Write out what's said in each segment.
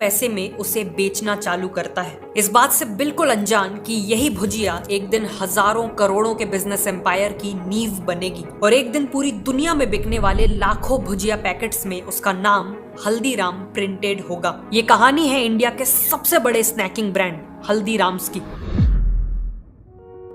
पैसे में उसे बेचना चालू करता है, इस बात से बिल्कुल अनजान कि यही भुजिया एक दिन हजारों करोड़ों के बिजनेस एम्पायर की नींव बनेगी और एक दिन पूरी दुनिया में बिकने वाले लाखों भुजिया पैकेट्स में उसका नाम हल्दीराम प्रिंटेड होगा। ये कहानी है इंडिया के सबसे बड़े स्नैकिंग ब्रांड हल्दीराम्स की।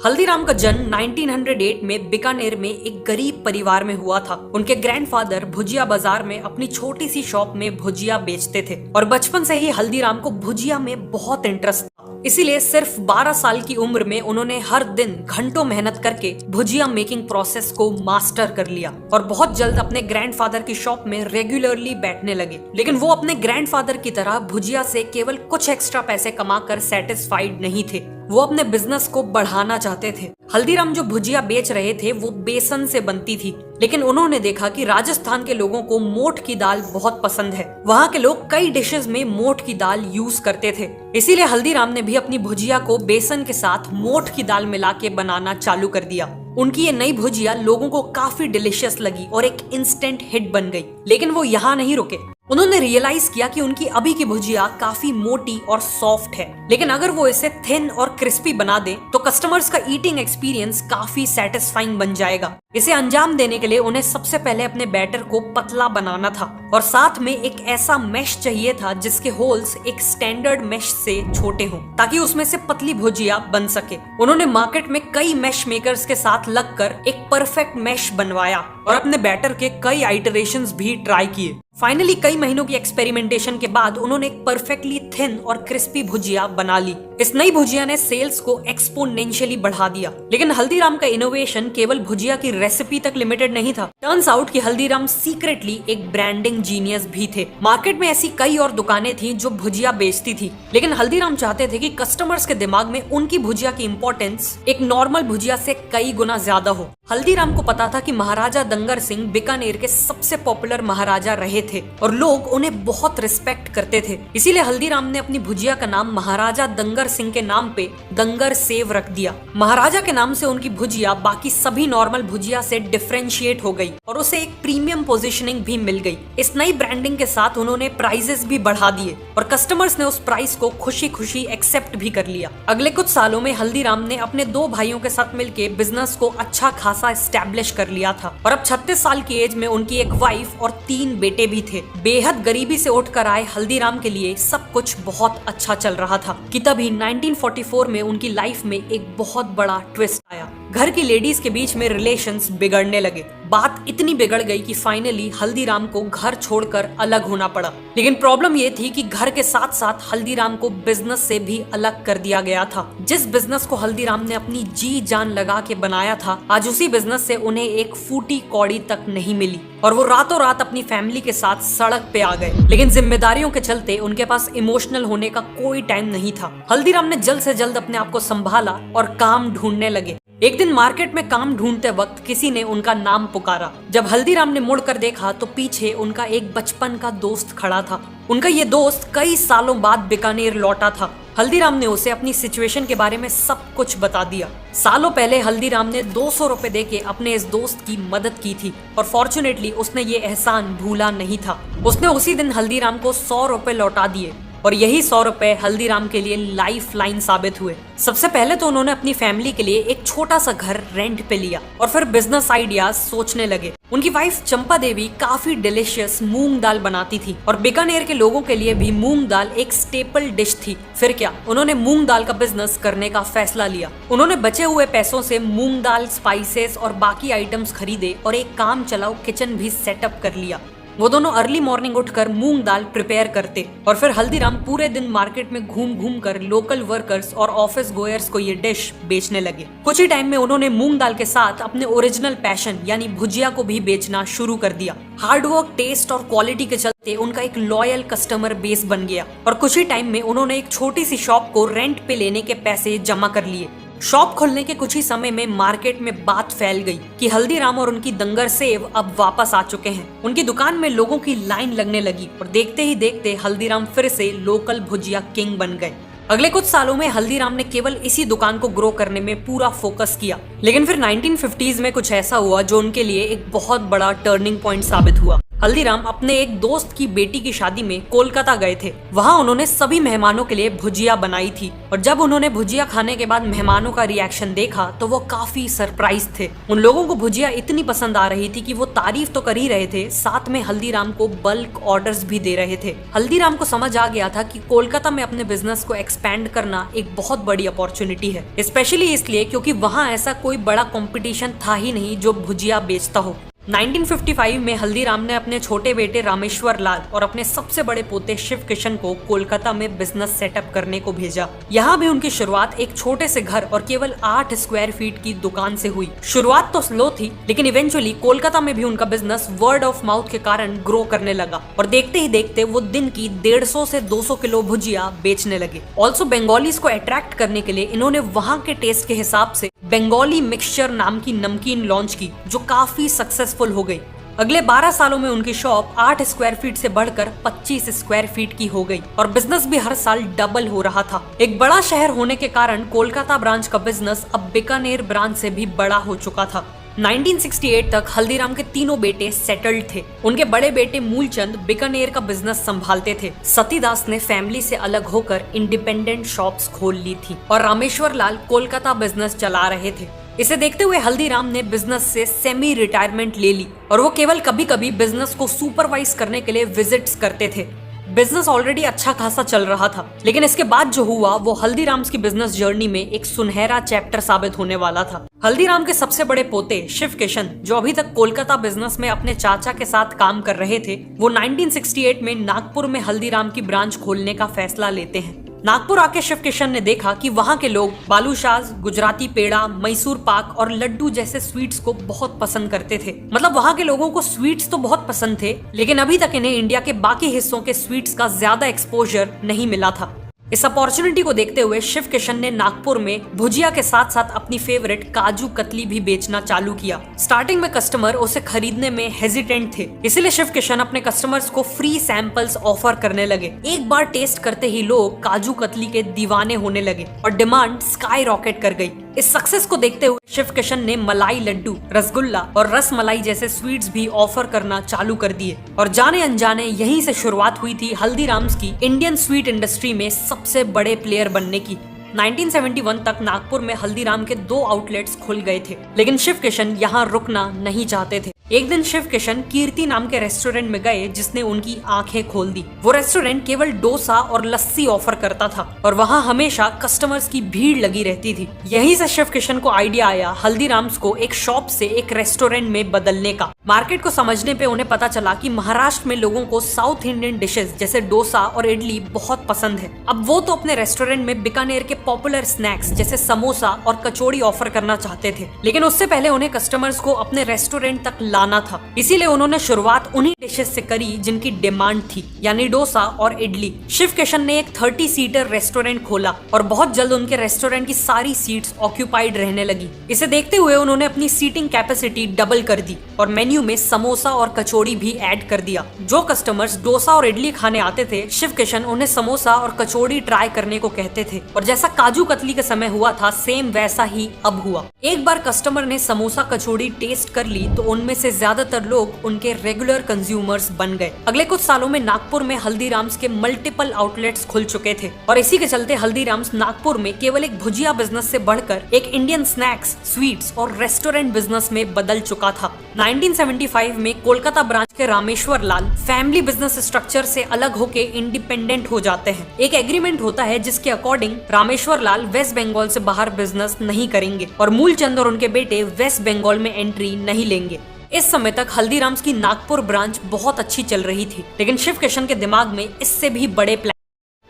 हल्दीराम का जन्म 1908 में बीकानेर में एक गरीब परिवार में हुआ था। उनके ग्रैंडफादर भुजिया बाजार में अपनी छोटी सी शॉप में भुजिया बेचते थे और बचपन से ही हल्दीराम को भुजिया में बहुत इंटरेस्ट था। इसीलिए सिर्फ 12 साल की उम्र में उन्होंने हर दिन घंटों मेहनत करके भुजिया मेकिंग प्रोसेस को मास्टर कर लिया और बहुत जल्द अपने ग्रैंडफादर की शॉप में रेगुलरली बैठने लगे। लेकिन वो अपने ग्रैंडफादर की तरह भुजिया से केवल कुछ एक्स्ट्रा पैसे कमाकर सेटिस्फाइड नहीं थे, वो अपने बिजनेस को बढ़ाना चाहते थे। हल्दीराम जो भुजिया बेच रहे थे वो बेसन से बनती थी, लेकिन उन्होंने देखा कि राजस्थान के लोगों को मोठ की दाल बहुत पसंद है। वहाँ के लोग कई डिशेस में मोठ की दाल यूज करते थे, इसीलिए हल्दीराम ने भी अपनी भुजिया को बेसन के साथ मोठ की दाल मिला के बनाना चालू कर दिया। उनकी ये नई भुजिया लोगों को काफी डिलीशियस लगी और एक इंस्टेंट हिट बन गई। लेकिन वो यहाँ नहीं रुके, उन्होंने रियलाइज किया कि उनकी अभी की भुजिया काफी मोटी और सॉफ्ट है, लेकिन अगर वो इसे थिन और क्रिस्पी बना दे तो कस्टमर्स का ईटिंग एक्सपीरियंस काफी सेटिस्फाइंग बन जाएगा। इसे अंजाम देने के लिए उन्हें सबसे पहले अपने बैटर को पतला बनाना था और साथ में एक ऐसा मैश चाहिए था जिसके होल्स एक स्टैंडर्ड मैश से छोटे हों ताकि उसमें से पतली भुजिया बन सके। उन्होंने मार्केट में कई मैश मेकर्स के साथ लगकर एक परफेक्ट मैश बनवाया और अपने बैटर के कई आइटरेशंस भी ट्राई किए। फाइनली कई महीनों की एक्सपेरिमेंटेशन के बाद उन्होंने एक परफेक्टली थिन और क्रिस्पी भुजिया बना ली। इस नई भुजिया ने सेल्स को एक्सपोनेंशियली बढ़ा दिया। लेकिन हल्दीराम का इनोवेशन केवल भुजिया की रेसिपी तक लिमिटेड नहीं था। टर्न्स आउट कि हल्दीराम सीक्रेटली एक ब्रांडिंग जीनियस भी थे। मार्केट में ऐसी कई और दुकानें थी जो भुजिया बेचती थी, लेकिन हल्दीराम चाहते थे कि कस्टमर्स के दिमाग में उनकी भुजिया की इंपॉर्टेंस एक नॉर्मल भुजिया से कई गुना ज्यादा हो। हल्दीराम को पता था कि महाराजा दंगर सिंह बीकानेर के सबसे पॉपुलर महाराजा रहे थे और लोग उन्हें बहुत रिस्पेक्ट करते थे। इसीलिए हल्दीराम ने अपनी भुजिया का नाम महाराजा दंगर सिंह के नाम पे दंगर सेव रख दिया। महाराजा के नाम से उनकी भुजिया बाकी सभी नॉर्मल भुजिया से डिफरेंशिएट हो गई और उसे एक प्रीमियम पोजीशनिंग भी मिल गई। इस नई ब्रांडिंग के साथ उन्होंने प्राइजेस भी बढ़ा दिए और कस्टमर्स ने उस प्राइस को खुशी खुशी एक्सेप्ट भी कर लिया। अगले कुछ सालों में हल्दीराम ने अपने 2 भाइयों के साथ मिलकर बिजनेस को अच्छा खासा एस्टैब्लिश कर लिया था और अब 36 साल की एज में उनकी एक वाइफ और 3 बेटे भी थे। बेहद गरीबी से उठकर आए हल्दीराम के लिए सब कुछ बहुत अच्छा चल रहा था कि तभी 1944 में उनकी लाइफ में एक बहुत बड़ा ट्विस्ट आया। घर की लेडीज के बीच में रिलेशंस बिगड़ने लगे। बात इतनी बिगड़ गई कि फाइनली हल्दीराम को घर छोड़कर अलग होना पड़ा। लेकिन प्रॉब्लम ये थी कि घर के साथ साथ हल्दीराम को बिजनेस से भी अलग कर दिया गया था। जिस बिजनेस को हल्दीराम ने अपनी जी जान लगा के बनाया था, आज उसी बिजनेस से उन्हें एक फूटी कौड़ी तक नहीं मिली और वो रातों रात अपनी फैमिली के साथ सड़क पे आ गए। लेकिन जिम्मेदारियों के चलते उनके पास इमोशनल होने का कोई टाइम नहीं था। हल्दीराम ने जल्द से जल्द अपने आप को संभाला और काम ढूंढने लगे। एक दिन मार्केट में काम ढूंढते वक्त किसी ने उनका नाम पुकारा। जब हल्दीराम ने मुड़कर देखा तो पीछे उनका एक बचपन का दोस्त खड़ा था। उनका ये दोस्त कई सालों बाद बीकानेर लौटा था। हल्दीराम ने उसे अपनी सिचुएशन के बारे में सब कुछ बता दिया। सालों पहले हल्दीराम ने 200 रुपए देके अपने इस दोस्त की मदद की थी और फॉर्चुनेटली उसने ये एहसान भूला नहीं था। उसने उसी दिन हल्दीराम को 100 रुपए लौटा दिए और यही 100 रुपए हल्दीराम के लिए लाइफ लाइन साबित हुए। सबसे पहले तो उन्होंने अपनी फैमिली के लिए एक छोटा सा घर रेंट पे लिया और फिर बिजनेस आइडियाज सोचने लगे। उनकी वाइफ चंपा देवी काफी डिलीशियस मूंग दाल बनाती थी और बीकानेर के लोगों के लिए भी मूंग दाल एक स्टेपल डिश थी। फिर क्या, उन्होंने मूंग दाल का बिजनेस करने का फैसला लिया। उन्होंने बचे हुए पैसों से मूंग दाल, स्पाइसेस और बाकी आइटम्स खरीदे और एक काम चलाऊ किचन भी सेटअप कर लिया। वो दोनों अर्ली मॉर्निंग उठकर मूंग दाल प्रिपेयर करते और फिर हल्दीराम पूरे दिन मार्केट में घूम घूम कर लोकल वर्कर्स और ऑफिस गोयर्स को ये डिश बेचने लगे। कुछ ही टाइम में उन्होंने मूंग दाल के साथ अपने ओरिजिनल पैशन यानी भुजिया को भी बेचना शुरू कर दिया। हार्डवर्क, टेस्ट और क्वालिटी के चलते उनका एक लॉयल कस्टमर बेस बन गया और कुछ ही टाइम में उन्होंने एक छोटी सी शॉप को रेंट पे लेने के पैसे जमा कर लिए। शॉप खोलने के कुछ ही समय में मार्केट में बात फैल गई कि हल्दीराम और उनकी दंगर सेव अब वापस आ चुके हैं। उनकी दुकान में लोगों की लाइन लगने लगी और देखते ही देखते हल्दीराम फिर से लोकल भुजिया किंग बन गए। अगले कुछ सालों में हल्दीराम ने केवल इसी दुकान को ग्रो करने में पूरा फोकस किया। लेकिन फिर 1950s में कुछ ऐसा हुआ जो उनके लिए एक बहुत बड़ा टर्निंग पॉइंट साबित हुआ। हल्दीराम अपने एक दोस्त की बेटी की शादी में कोलकाता गए थे। वहाँ उन्होंने सभी मेहमानों के लिए भुजिया बनाई थी और जब उन्होंने भुजिया खाने के बाद मेहमानों का रिएक्शन देखा तो वो काफी सरप्राइज थे। उन लोगों को भुजिया इतनी पसंद आ रही थी कि वो तारीफ तो कर ही रहे थे, साथ में हल्दीराम को बल्क ऑर्डर्स भी दे रहे थे। हल्दीराम को समझ आ गया था कि कोलकाता में अपने बिजनेस को एक्सपैंड करना एक बहुत बड़ी अपॉर्चुनिटी है, स्पेशली इसलिए क्योंकि वहाँ ऐसा कोई बड़ा कंपटीशन था ही नहीं जो भुजिया बेचता हो। 1955 में हल्दीराम ने अपने छोटे बेटे रामेश्वर लाल और अपने सबसे बड़े पोते शिव किशन को कोलकाता में बिजनेस सेटअप करने को भेजा। यहाँ भी उनकी शुरुआत एक छोटे से घर और केवल 8 स्क्वायर फीट की दुकान से हुई। शुरुआत तो स्लो थी, लेकिन इवेंचुअली कोलकाता में भी उनका बिजनेस वर्ड ऑफ माउथ के कारण ग्रो करने लगा और देखते ही देखते वो दिन की 150 से 200 किलो भुजिया बेचने लगे। ऑल्सो बंगालीज को अट्रैक्ट करने के लिए इन्होंने वहाँ के टेस्ट के हिसाब से बंगाली मिक्सचर नाम की नमकीन लॉन्च की, जो काफी सक्सेसफुल हो गई। अगले 12 सालों में उनकी शॉप 8 स्क्वायर फीट से बढ़कर 25 स्क्वायर फीट की हो गई और बिजनेस भी हर साल डबल हो रहा था। एक बड़ा शहर होने के कारण कोलकाता ब्रांच का बिजनेस अब बीकानेर ब्रांच से भी बड़ा हो चुका था। 1968 तक हल्दीराम के तीनों बेटे सेटल्ड थे। उनके बड़े बेटे मूलचंद बीकानेर का बिजनेस संभालते थे। सतीदास ने फैमिली से अलग होकर इंडिपेंडेंट शॉप्स खोल ली थी और रामेश्वर लाल कोलकाता बिजनेस चला रहे थे। इसे देखते हुए हल्दीराम ने बिजनेस से सेमी रिटायरमेंट ले ली और वो केवल कभी कभी बिजनेस को सुपरवाइज करने के लिए विजिट्स करते थे। बिजनेस ऑलरेडी अच्छा खासा चल रहा था, लेकिन इसके बाद जो हुआ वो हल्दीराम्स की बिजनेस जर्नी में एक सुनहरा चैप्टर साबित होने वाला था। हल्दीराम के सबसे बड़े पोते शिव किशन, जो अभी तक कोलकाता बिजनेस में अपने चाचा के साथ काम कर रहे थे, वो 1968 में नागपुर में हल्दीराम की ब्रांच खोलने का फैसला लेते हैं। नागपुर आके शिव किशन ने देखा कि वहाँ के लोग बालूशाज, गुजराती पेड़ा, मैसूर पाक और लड्डू जैसे स्वीट्स को बहुत पसंद करते थे। मतलब वहाँ के लोगों को स्वीट्स तो बहुत पसंद थे, लेकिन अभी तक इन्हें इंडिया के बाकी हिस्सों के स्वीट्स का ज्यादा एक्सपोजर नहीं मिला था। इस अपॉर्चुनिटी को देखते हुए शिव किशन ने नागपुर में भुजिया के साथ साथ अपनी फेवरेट काजू कतली भी बेचना चालू किया। स्टार्टिंग में कस्टमर उसे खरीदने में हेजिटेंट थे, इसलिए शिव किशन अपने कस्टमर्स को फ्री सैंपल्स ऑफर करने लगे। एक बार टेस्ट करते ही लोग काजू कतली के दीवाने होने लगे और डिमांड स्काई रॉकेट कर गई। इस सक्सेस को देखते हुए शिव किशन ने मलाई लड्डू, रसगुल्ला और रस मलाई जैसे स्वीट्स भी ऑफर करना चालू कर दिए और जाने अनजाने यहीं से शुरुआत हुई थी हल्दीराम्स की इंडियन स्वीट इंडस्ट्री में सबसे बड़े प्लेयर बनने की। 1971 तक नागपुर में हल्दीराम के 2 आउटलेट्स खुल गए थे, लेकिन शिव किशन यहाँ रुकना नहीं चाहते थे। एक दिन शिव किशन कीर्ति नाम के रेस्टोरेंट में गए, जिसने उनकी आंखें खोल दी। वो रेस्टोरेंट केवल डोसा और लस्सी ऑफर करता था और वहाँ हमेशा कस्टमर्स की भीड़ लगी रहती थी। यहीं से शिव किशन को आइडिया आया हल्दीराम्स को एक शॉप से एक रेस्टोरेंट में बदलने का। मार्केट को समझने पे उन्हें पता चला कि महाराष्ट्र में लोगों को साउथ इंडियन डिशेस जैसे डोसा और इडली बहुत पसंद है। अब वो तो अपने रेस्टोरेंट में बीकानेर के पॉपुलर स्नैक्स जैसे समोसा और कचौड़ी ऑफर करना चाहते थे, लेकिन उससे पहले उन्हें कस्टमर्स को अपने रेस्टोरेंट तक लाना था। इसीलिए उन्होंने शुरुआत उन्हीं डिशेस से करी जिनकी डिमांड थी, यानी डोसा और इडली। शिव किशन ने एक 30 सीटर रेस्टोरेंट खोला और बहुत जल्द उनके रेस्टोरेंट की सारी सीट्स ऑक्यूपाइड रहने लगी। इसे देखते हुए उन्होंने अपनी सीटिंग कैपेसिटी डबल कर दी और मेन्यू में समोसा और कचौड़ी भी ऐड कर दिया। जो कस्टमर्स डोसा और इडली खाने आते थे, शिव किशन उन्हें समोसा और कचौड़ी ट्राई करने को कहते थे और जैसा काजू कतली के समय हुआ था, सेम वैसा ही अब हुआ। एक बार कस्टमर ने समोसा कचौड़ी टेस्ट कर ली तो उनमें से ज्यादातर लोग उनके रेगुलर कंज्यूमर्स बन गए। अगले कुछ सालों में नागपुर में हल्दीराम्स के मल्टीपल आउटलेट्स खुल चुके थे और इसी के चलते हल्दीराम्स नागपुर में केवल एक भुजिया बिजनेस से बढ़कर एक इंडियन स्नैक्स, स्वीट्स और रेस्टोरेंट बिजनेस में बदल चुका था। 1975 में कोलकाता ब्रांच के रामेश्वर लाल फैमिली बिजनेस स्ट्रक्चर से अलग होके इंडिपेंडेंट हो जाते हैं। एक एग्रीमेंट होता है जिसके अकॉर्डिंग रामेश्वर लाल वेस्ट बंगाल से बाहर बिजनेस नहीं करेंगे और मूलचंद और उनके बेटे वेस्ट बंगाल में एंट्री नहीं लेंगे। इस समय तक हल्दीराम्स की नागपुर ब्रांच बहुत अच्छी चल रही थी, लेकिन शिव किशन के दिमाग में इससे भी बड़े प्लान।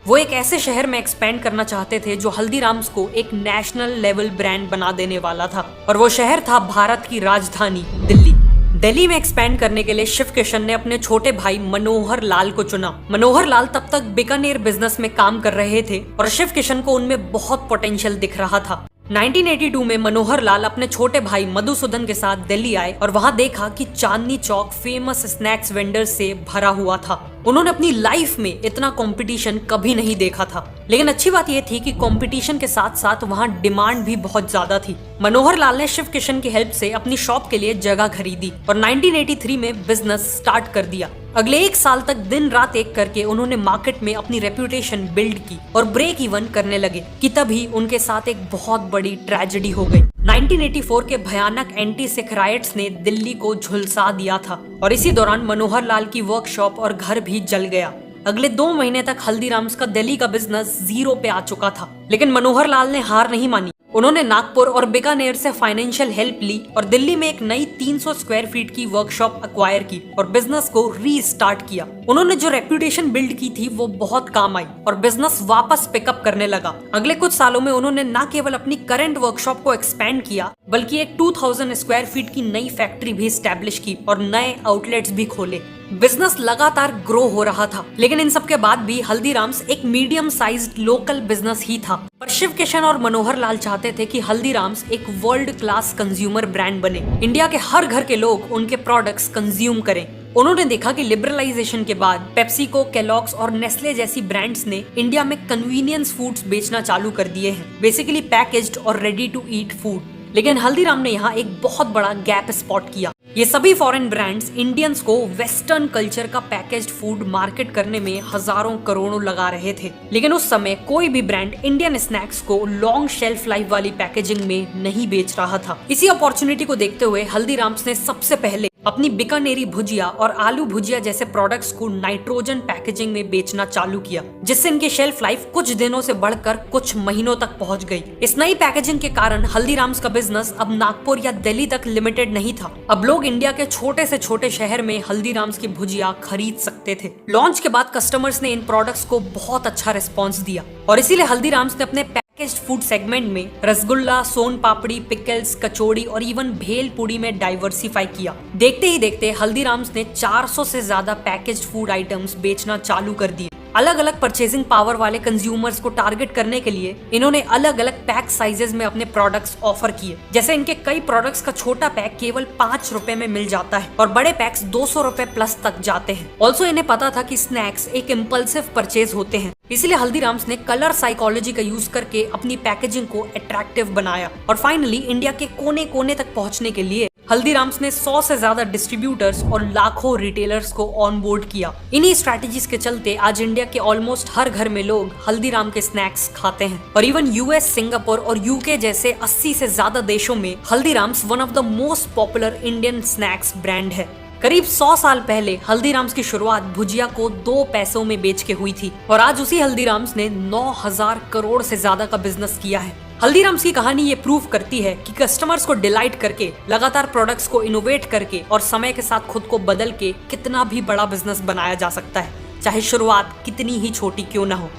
वो एक ऐसे शहर में एक्सपेंड करना चाहते थे जो हल्दीराम्स को एक नेशनल लेवल ब्रांड बना देने वाला था और वो शहर था भारत की राजधानी दिल्ली। दिल्ली में एक्सपैंड करने के लिए शिव किशन ने अपने छोटे भाई मनोहर लाल को चुना। मनोहर लाल तब तक बीकानेर बिजनेस में काम कर रहे थे और शिव किशन को उनमें बहुत पोटेंशियल दिख रहा था। 1982 में मनोहर लाल अपने छोटे भाई मधुसूदन के साथ दिल्ली आए और वहां देखा कि Chandni Chowk famous snacks vendor से भरा हुआ था। उन्होंने अपनी लाइफ में इतना कंपटीशन कभी नहीं देखा था। लेकिन अच्छी बात यह थी कि कंपटीशन के साथ साथ वहाँ डिमांड भी बहुत ज्यादा थी। मनोहर लाल ने शिव किशन की हेल्प से अपनी शॉप के लिए जगह खरीदी और 1983 में बिजनेस स्टार्ट कर दिया। अगले 1 साल तक दिन रात एक करके उन्होंने मार्केट में अपनी रेपुटेशन बिल्ड की और ब्रेक इवन करने लगे कि तभी उनके साथ एक बहुत बड़ी ट्रेजेडी हो गई। 1984 के भयानक एंटी सिख राइट्स ने दिल्ली को झुलसा दिया था और इसी दौरान मनोहर लाल की वर्कशॉप और घर भी जल गया। अगले 2 महीने तक हल्दीराम्स का दिल्ली का बिजनेस जीरो पे आ चुका था, लेकिन मनोहर लाल ने हार नहीं मानी। उन्होंने नागपुर और बीकानेर से फाइनेंशियल हेल्प ली और दिल्ली में एक नई 300 स्क्वायर फीट की वर्कशॉप एक्वायर की और बिजनेस को रीस्टार्ट किया। उन्होंने जो रेप्यूटेशन बिल्ड की थी वो बहुत काम आई और बिजनेस वापस पिकअप करने लगा। अगले कुछ सालों में उन्होंने न केवल अपनी करंट वर्कशॉप को एक्सपेंड किया बल्कि एक 2000 स्क्वायर फीट की नई फैक्ट्री भी स्टैब्लिश की और नए आउटलेट्स भी खोले। बिजनेस लगातार ग्रो हो रहा था, लेकिन इन सब के बाद भी हल्दीराम्स एक मीडियम साइज्ड लोकल बिजनेस ही था। पर शिव किशन और मनोहर लाल चाहते थे कि हल्दीराम्स एक वर्ल्ड क्लास कंज्यूमर ब्रांड बने, इंडिया के हर घर के लोग उनके प्रोडक्ट्स कंज्यूम करें। उन्होंने देखा कि लिबरलाइजेशन के बाद पेप्सिको, केलॉग्स और नेस्ले जैसी ब्रांड्स ने इंडिया में कन्वीनियंस फूड्स बेचना चालू कर दिए हैं, बेसिकली पैकेज्ड और रेडी टू ईट फूड। लेकिन हल्दीराम ने यहाँ एक बहुत बड़ा गैप स्पॉट किया। ये सभी फॉरेन ब्रांड्स इंडियंस को वेस्टर्न कल्चर का पैकेज्ड फूड मार्केट करने में हजारों करोड़ों लगा रहे थे, लेकिन उस समय कोई भी ब्रांड इंडियन स्नैक्स को लॉन्ग शेल्फ लाइफ वाली पैकेजिंग में नहीं बेच रहा था। इसी अपॉर्चुनिटी को देखते हुए हल्दीराम्स ने सबसे पहले अपनी बीकानेरी भुजिया और आलू भुजिया जैसे प्रोडक्ट्स को नाइट्रोजन पैकेजिंग में बेचना चालू किया, जिससे इनकी शेल्फ लाइफ कुछ दिनों से बढ़कर कुछ महीनों तक पहुंच गई। इस नई पैकेजिंग के कारण हल्दीराम्स का बिजनेस अब नागपुर या दिल्ली तक लिमिटेड नहीं था। अब लोग इंडिया के छोटे से छोटे शहर में हल्दीराम्स की भुजिया खरीद सकते थे। लॉन्च के बाद कस्टमर्स ने इन प्रोडक्ट्स को बहुत अच्छा रिस्पॉन्स दिया और इसीलिए हल्दीराम्स ने अपने फूड सेगमेंट में रसगुल्ला, सोन पापड़ी, पिकल्स, कचौड़ी और इवन भेल पूड़ी में डाइवर्सिफाई किया। देखते ही देखते हल्दीराम्स ने 400 से ज्यादा पैकेज्ड फूड आइटम्स बेचना चालू कर दिए। अलग अलग परचेजिंग पावर वाले कंज्यूमर्स को टारगेट करने के लिए इन्होंने अलग अलग पैक साइजेस में अपने प्रोडक्ट्स ऑफर किए। जैसे इनके कई प्रोडक्ट्स का छोटा पैक केवल 5 रुपए में मिल जाता है और बड़े पैक्स 200 रुपए प्लस तक जाते हैं। ऑल्सो इन्हें पता था कि स्नैक्स एक इम्पल्सिव परचेज होते हैं, इसलिए हल्दीराम्स ने कलर साइकोलॉजी का यूज करके अपनी पैकेजिंग को अट्रैक्टिव बनाया और फाइनली इंडिया के कोने कोने तक पहुंचने के लिए हल्दीराम्स ने 100 से ज्यादा डिस्ट्रीब्यूटर्स और लाखों रिटेलर्स को ऑन बोर्ड किया। इन्हीं स्ट्रैटेजीज के चलते आज इंडिया के ऑलमोस्ट हर घर में लोग हल्दीराम के स्नैक्स खाते हैं और इवन यूएस, सिंगापुर और यूके जैसे 80 से ज्यादा देशों में Haldiram's one of the most popular Indian snacks brand है। करीब 100 साल पहले हल्दीराम्स की शुरुआत भुजिया को 2 पैसों में बेच के हुई थी और आज उसी हल्दीराम्स ने 9000 करोड़ से ज्यादा का बिजनेस किया है। हल्दीराम्स की कहानी ये प्रूव करती है कि कस्टमर्स को डिलाइट करके, लगातार प्रोडक्ट्स को इनोवेट करके और समय के साथ खुद को बदल के कितना भी बड़ा बिजनेस बनाया जा सकता है, चाहे शुरुआत कितनी ही छोटी क्यों ना हो।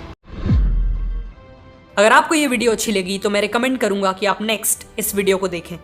अगर आपको ये वीडियो अच्छी लगी तो मैं रिकमेंड करूंगा कि आप नेक्स्ट इस वीडियो को देखें।